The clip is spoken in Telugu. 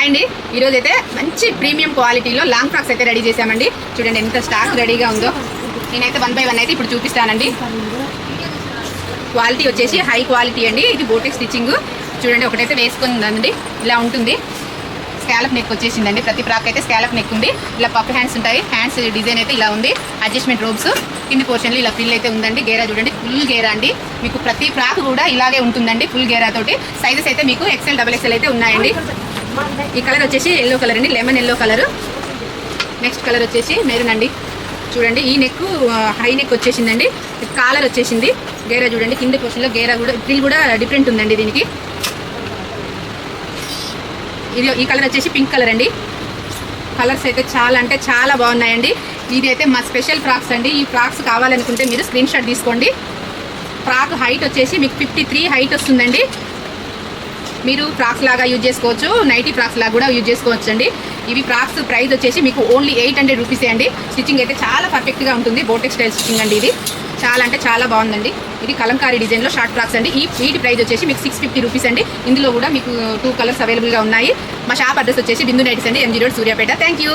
హాయ్ అండి, ఈరోజు అయితే మంచి ప్రీమియం క్వాలిటీలో లాంగ్ ఫ్రాక్స్ అయితే రెడీ చేసామండి. చూడండి ఎంత స్టాక్ రెడీగా ఉందో. నేనైతే 1 బై 1 అయితే ఇప్పుడు చూపిస్తానండి. క్వాలిటీ వచ్చేసి హై క్వాలిటీ అండి. ఇది బోటిక్ స్టిచ్చింగ్. చూడండి ఒకటైతే వేసుకుందండి, ఇలా ఉంటుంది. స్కాలప్ నెక్ వచ్చేసిందండి. ప్రతి ఫ్రాక్ అయితే స్కాలప్ నెక్ ఉంది. ఇలా పఫ్ హ్యాండ్స్ ఉంటాయి. హ్యాండ్స్ డిజైన్ అయితే ఇలా ఉంది. అడ్జస్ట్మెంట్ రోబ్స్ కింది పోర్షన్లో ఇలా ఫ్రిల్ అయితే ఉందండి. గేరా చూడండి, ఫుల్ గేరా అండి. మీకు ప్రతి ఫ్రాక్ కూడా ఇలాగే ఉంటుందండి, ఫుల్ గేరా తోటి. సైజెస్ అయితే మీకు XL, XXL అయితే ఉన్నాయండి. ఈ కలర్ వచ్చేసి ఎల్లో కలర్ అండి, lemon yellow colour. Next colour వచ్చేసి మెరూన్ అండి. చూడండి ఈ నెక్ హై నెక్ వచ్చేసిందండి. కాలర్ వచ్చేసింది. గేరా చూడండి, కింద పోర్షన్లో గేరా కూడా ఫ్రిల్ కూడా డిఫరెంట్ ఉందండి దీనికి. ఇది ఈ కలర్ వచ్చేసి పింక్ కలర్ అండి. కలర్స్ అయితే చాలా అంటే చాలా బాగున్నాయండి. ఇది అయితే మా స్పెషల్ ఫ్రాక్స్ అండి. ఈ ఫ్రాక్స్ కావాలనుకుంటే మీరు స్క్రీన్ షాట్ తీసుకోండి. ఫ్రాక్ హైట్ వచ్చేసి మీకు 53 హైట్ వస్తుందండి. మీరు ఫ్రాక్స్ లాగా యూజ్ చేసుకోవచ్చు, నైటీ ఫ్రాక్స్ లాగా కూడా యూజ్ చేసుకోవచ్చు అండి. ఇవి ఫ్రాక్స్ ప్రైస్ వచ్చేసి మీకు ఓన్లీ 800 రూపీసే అండి. స్టిచ్చింగ్ అయితే చాలా పర్ఫెక్ట్గా ఉంటుంది. బోటెక్ స్టైల్ స్టిచ్చింగ్ అండి. ఇది చాలా అంటే చాలా బాగుందండి. ఇది కలంకారీ డిజైన్లో షార్ట్ ఫ్రాక్స్ అండి. వీటి ప్రైస్ వచ్చేసి మీకు 650 రూపీస్ అండి. ఇందులో కూడా మీకు 2 కలర్స్ అవైలబుల్గా ఉన్నాయి. మా షాప్ అడ్రస్ వచ్చేసి బిందు నైట్స్ అండి, MG road, Suryapet. Thank you.